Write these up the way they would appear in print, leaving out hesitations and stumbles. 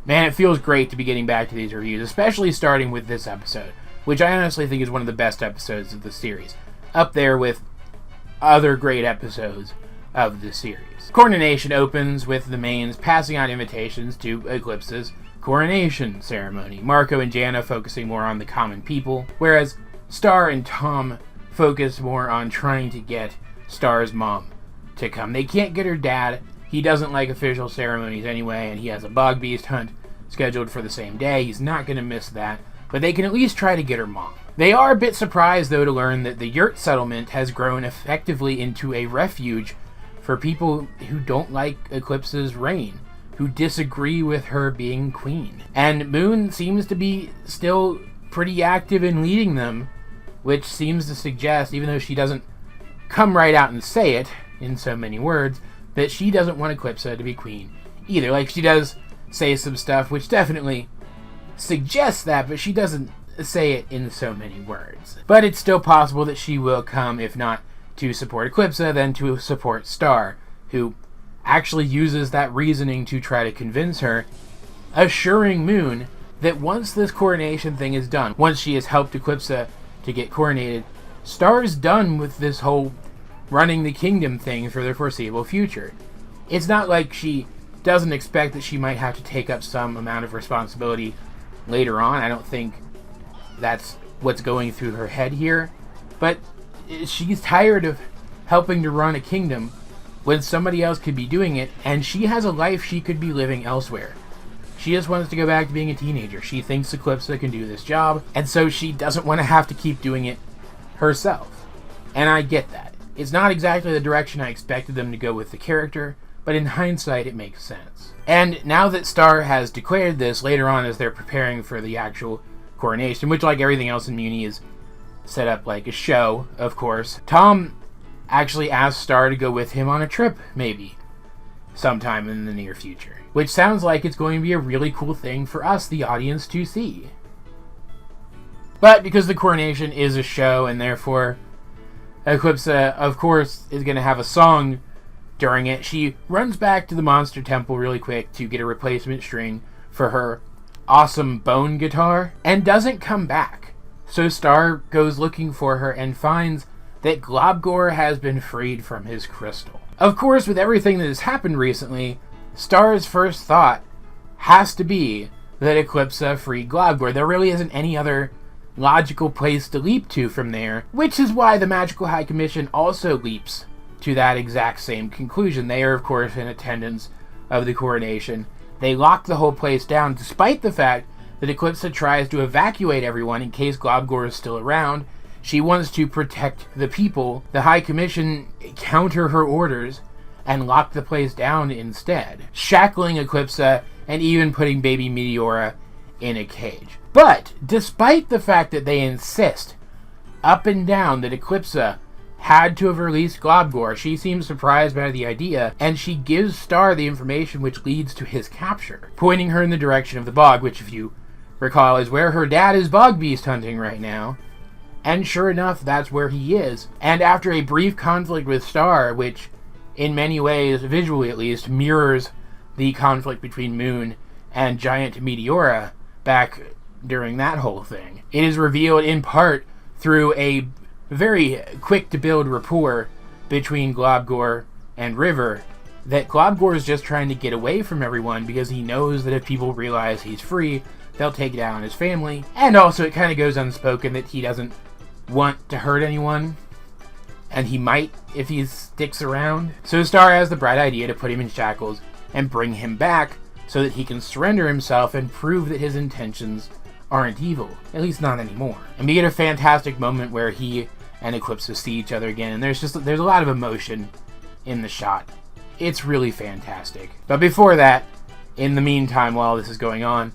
Man, it feels great to be getting back to these reviews, especially starting with this episode, which I honestly think is one of the best episodes of the series, up there with other great episodes of the series. Cornonation opens with the mains passing out invitations to Eclipse's coronation ceremony. Marco and Jennah focusing more on the common people, whereas Star and Tom focus more on trying to get Star's mom to come. They can't get her dad. He doesn't like official ceremonies anyway, and he has a bog beast hunt scheduled for the same day. He's not going to miss that, but they can at least try to get her mom. They are a bit surprised, though, to learn that the yurt settlement has grown effectively into a refuge for people who don't like Eclipse's reign, who disagree with her being queen. And Moon seems to be still pretty active in leading them, which seems to suggest, even though she doesn't come right out and say it in so many words, that she doesn't want Eclipse to be queen either. Like, she does say some stuff which definitely suggests that, but she doesn't say it in so many words. But it's still possible that she will come, if not to support Eclipse, then to support Star, who actually uses that reasoning to try to convince her, assuring Moon that once this coronation thing is done, once she has helped Eclipse to get coronated, Star's done with this whole running the kingdom thing for the foreseeable future. It's not like she doesn't expect that she might have to take up some amount of responsibility later on. I don't think that's what's going through her head here. But she's tired of helping to run a kingdom when somebody else could be doing it, and she has a life she could be living elsewhere. She just wants to go back to being a teenager. She thinks Eclipse can do this job, and so she doesn't want to have to keep doing it herself. And I get that. It's not exactly the direction I expected them to go with the character, but in hindsight it makes sense. And now that Star has declared this, later on as they're preparing for the actual coronation, which, like everything else in Muni, is set up like a show, of course, Tom actually asks Star to go with him on a trip, maybe, sometime in the near future. Which sounds like it's going to be a really cool thing for us, the audience, to see. But because the coronation is a show, and therefore Eclipse, of course, is going to have a song during it, she runs back to the Monster Temple really quick to get a replacement string for her awesome bone guitar, and doesn't come back. So Star goes looking for her and finds that Globgor has been freed from his crystal. Of course, with everything that has happened recently, Star's first thought has to be that Eclipse freed Globgor. There really isn't any other logical place to leap to from there, which is why the Magical High Commission also leaps to that exact same conclusion. They are, of course, in attendance of the coronation. They lock the whole place down, despite the fact that Eclipse tries to evacuate everyone in case Globgor is still around. She wants to protect the people. The High Commission counter her orders and lock the place down instead, shackling Eclipse and even putting baby Meteora in a cage. But despite the fact that they insist up and down that Eclipse had to have released Globgor, she seems surprised by the idea, and she gives Star the information which leads to his capture, pointing her in the direction of the bog, which, if you recall, is where her dad is bog beast hunting right now. And sure enough, that's where he is. And after a brief conflict with Star, which in many ways, visually at least, mirrors the conflict between Moon and Giant Meteora back during that whole thing, it is revealed in part through a very quick-to-build rapport between Globgor and River that Globgor is just trying to get away from everyone because he knows that if people realize he's free, they'll take down his family. And also, it kind of goes unspoken that he doesn't want to hurt anyone, and he might if he sticks around. So Star has the bright idea to put him in shackles and bring him back so that he can surrender himself and prove that his intentions aren't evil, at least not anymore. And we get a fantastic moment where he and Eclipse see each other again, and there's a lot of emotion in the shot. It's really fantastic. But before that, in the meantime, while this is going on,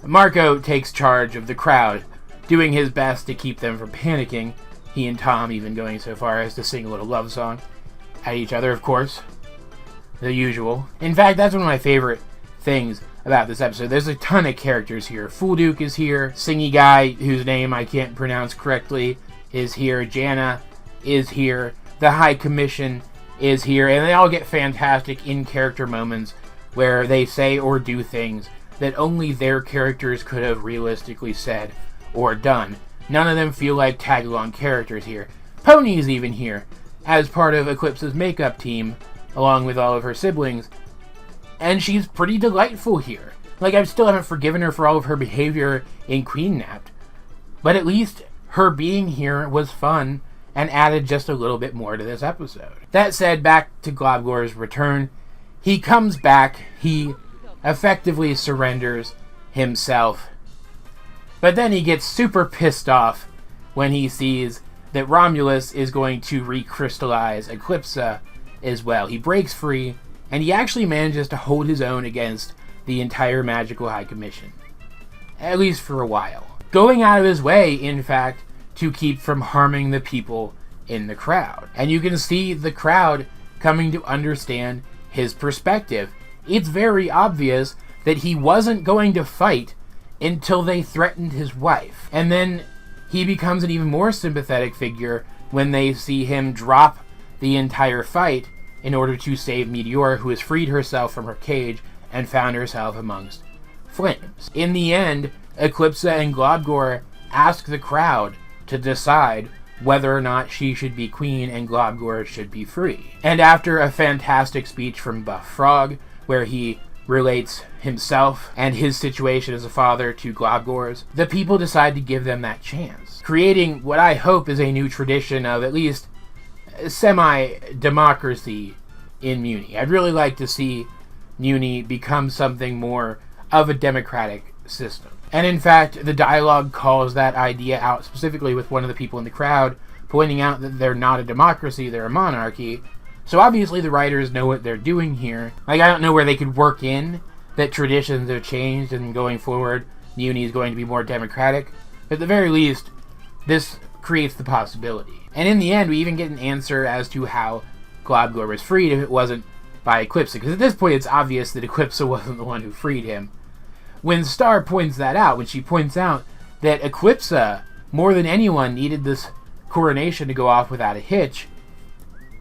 Marco takes charge of the crowd, doing his best to keep them from panicking, he and Tom even going so far as to sing a little love song at each other, of course. The usual. In fact, that's one of my favorite things about this episode. There's a ton of characters here. Fool Duke is here. Singy guy, whose name I can't pronounce correctly, is here. Jennah is here. The High Commission is here. And they all get fantastic in-character moments where they say or do things that only their characters could have realistically said or done. None of them feel like tag-along characters here. Pony's even here, as part of Eclipse's makeup team, along with all of her siblings, and she's pretty delightful here. Like, I still haven't forgiven her for all of her behavior in Queen Napped, but at least her being here was fun and added just a little bit more to this episode. That said, back to Globgor's return. He comes back, he effectively surrenders himself, but then he gets super pissed off when he sees that Romulus is going to recrystallize Eclipse as well. He breaks free, and he actually manages to hold his own against the entire Magical High Commission. At least for a while. Going out of his way, in fact, to keep from harming the people in the crowd. And you can see the crowd coming to understand his perspective. It's very obvious that he wasn't going to fight until they threatened his wife. And then he becomes an even more sympathetic figure when they see him drop the entire fight in order to save Meteora, who has freed herself from her cage and found herself amongst flames. In the end, Eclipse and Globgor ask the crowd to decide whether or not she should be queen and Globgor should be free. And after a fantastic speech from Buff Frog, where he relates himself and his situation as a father to Globgor's, the people decide to give them that chance, creating what I hope is a new tradition of at least semi-democracy in Muni. I'd really like to see Muni become something more of a democratic system. And in fact, the dialogue calls that idea out specifically with one of the people in the crowd, pointing out that they're not a democracy, they're a monarchy. So obviously the writers know what they're doing here. Like, I don't know where they could work in that traditions have changed and going forward, Muni is going to be more democratic. But at the very least, this creates the possibility. And in the end, we even get an answer as to how Globgor was freed if it wasn't by Eclipse. Because at this point, it's obvious that Eclipse wasn't the one who freed him. When Star points that out, when she points out that Eclipse, more than anyone, needed this coronation to go off without a hitch,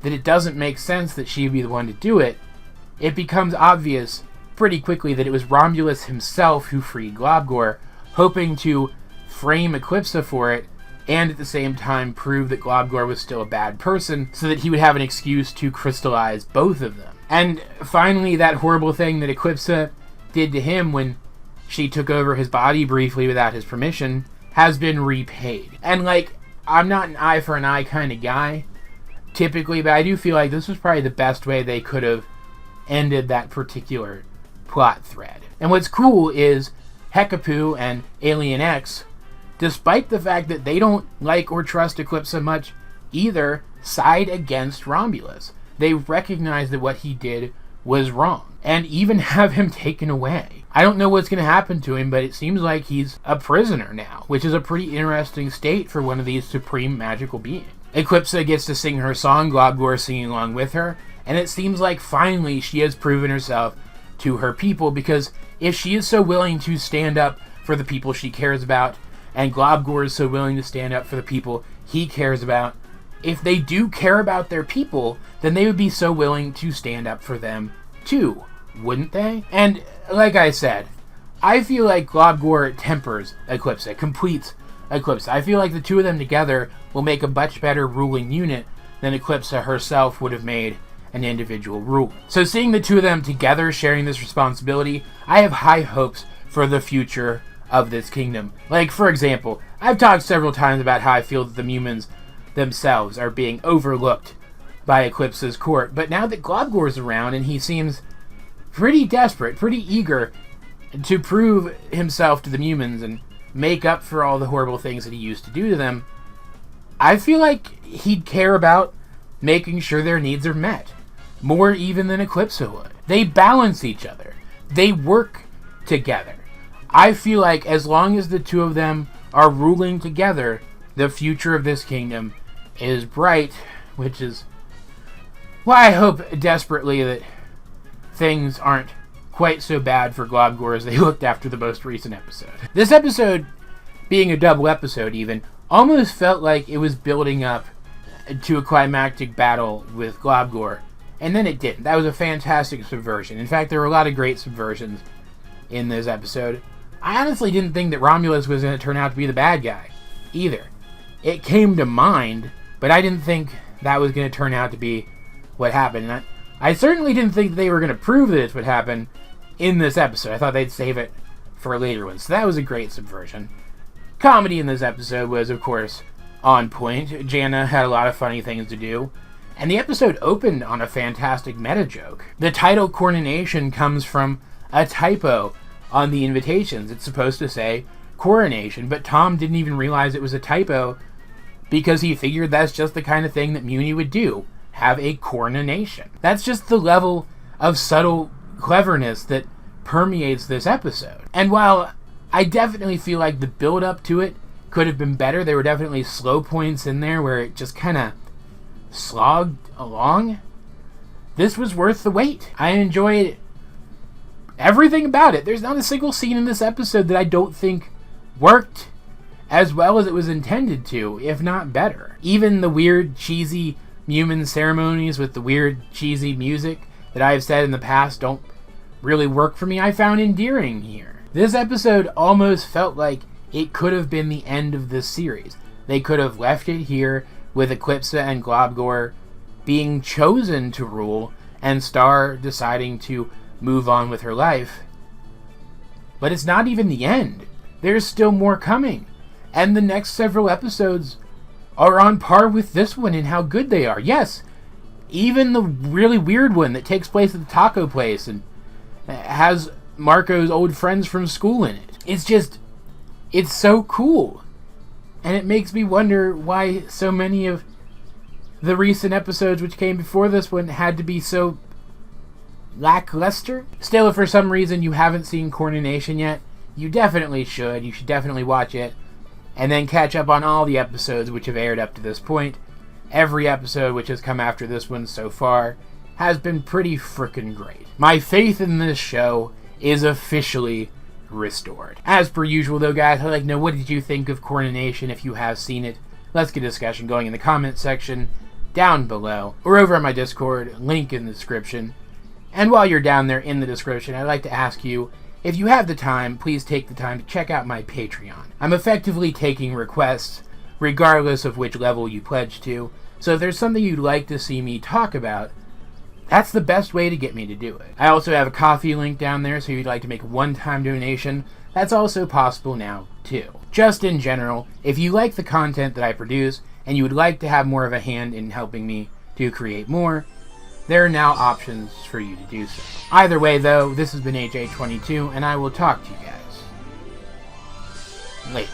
that it doesn't make sense that she would be the one to do it, it becomes obvious pretty quickly that it was Romulus himself who freed Globgor, hoping to frame Eclipse for it, and at the same time prove that Globgor was still a bad person, so that he would have an excuse to crystallize both of them. And finally, that horrible thing that Eclipse did to him when she took over his body briefly without his permission has been repaid. And like, I'm not an eye for an eye kind of guy, typically, but I do feel like this was probably the best way they could have ended that particular plot thread. And what's cool is Hekapoo and Alien X, despite the fact that they don't like or trust Eclipse so much either, side against Romulus. They recognize that what he did was wrong, and even have him taken away. I don't know what's going to happen to him, but it seems like he's a prisoner now, which is a pretty interesting state for one of these supreme magical beings. Eclipse gets to sing her song, Globgor singing along with her, and it seems like finally she has proven herself to her people, because if she is so willing to stand up for the people she cares about, and Globgor is so willing to stand up for the people he cares about, if they do care about their people, then they would be so willing to stand up for them too, wouldn't they? And like I said, I feel like Globgor tempers Eclipse, completes Eclipse. I feel like the two of them together will make a much better ruling unit than Eclipse herself would have made an individual ruler. So seeing the two of them together sharing this responsibility, I have high hopes for the future of this kingdom. Like, for example, I've talked several times about how I feel that the humans themselves are being overlooked by Eclipse's court, but now that Globgor's around and he seems pretty desperate, pretty eager to prove himself to the humans and make up for all the horrible things that he used to do to them, I feel like he'd care about making sure their needs are met, more even than Eclipse would. They balance each other. They work together. I feel like as long as the two of them are ruling together, the future of this kingdom is bright, which is why I hope desperately that things aren't quite so bad for Globgor as they looked after the most recent episode. This episode, being a double episode even, almost felt like it was building up to a climactic battle with Globgor, and then it didn't. That was a fantastic subversion. In fact, there were a lot of great subversions in this episode, I honestly didn't think that Romulus was going to turn out to be the bad guy, either. It came to mind, but I didn't think that was going to turn out to be what happened. And I certainly didn't think they were going to prove that it's what happened in this episode. I thought they'd save it for a later one, so that was a great subversion. Comedy in this episode was, of course, on point. Jennah had a lot of funny things to do, and the episode opened on a fantastic meta joke. The title Cornonation comes from a typo on the invitations. It's supposed to say Coronation, but Tom didn't even realize it was a typo because he figured that's just the kind of thing that Muni would do, have a coronation. That's just the level of subtle cleverness that permeates this episode. And while I definitely feel like the build-up to it could have been better, there were definitely slow points in there where it just kind of slogged along, this was worth the wait. I enjoyed everything about it. There's not a single scene in this episode that I don't think worked as well as it was intended to, if not better. Even the weird, cheesy human ceremonies with the weird, cheesy music that I've said in the past don't really work for me, I found endearing here. This episode almost felt like it could have been the end of this series. They could have left it here with Eclipsa and Globgor being chosen to rule and Star deciding to move on with her life. But it's not even the end. There's still more coming. And the next several episodes are on par with this one in how good they are. Yes, even the really weird one that takes place at the taco place and has Marco's old friends from school in it. It's so cool. And it makes me wonder why so many of the recent episodes which came before this one had to be so lackluster. Still, if for some reason you haven't seen Cornonation yet, you definitely should. You should definitely watch it. And then catch up on all the episodes which have aired up to this point. Every episode which has come after this one so far has been pretty frickin' great. My faith in this show is officially restored. As per usual though, guys, I'd like to know, what did you think of Cornonation if you have seen it? Let's get a discussion going in the comment section down below, or over on my Discord, link in the description. And while you're down there in the description, I'd like to ask you, if you have the time, please take the time to check out my Patreon. I'm effectively taking requests, regardless of which level you pledge to, so if there's something you'd like to see me talk about, that's the best way to get me to do it. I also have a Ko-fi link down there, so if you'd like to make a one-time donation, that's also possible now, too. Just in general, if you like the content that I produce, and you would like to have more of a hand in helping me to create more, there are now options for you to do so. Either way, though, this has been AJ22, and I will talk to you guys later.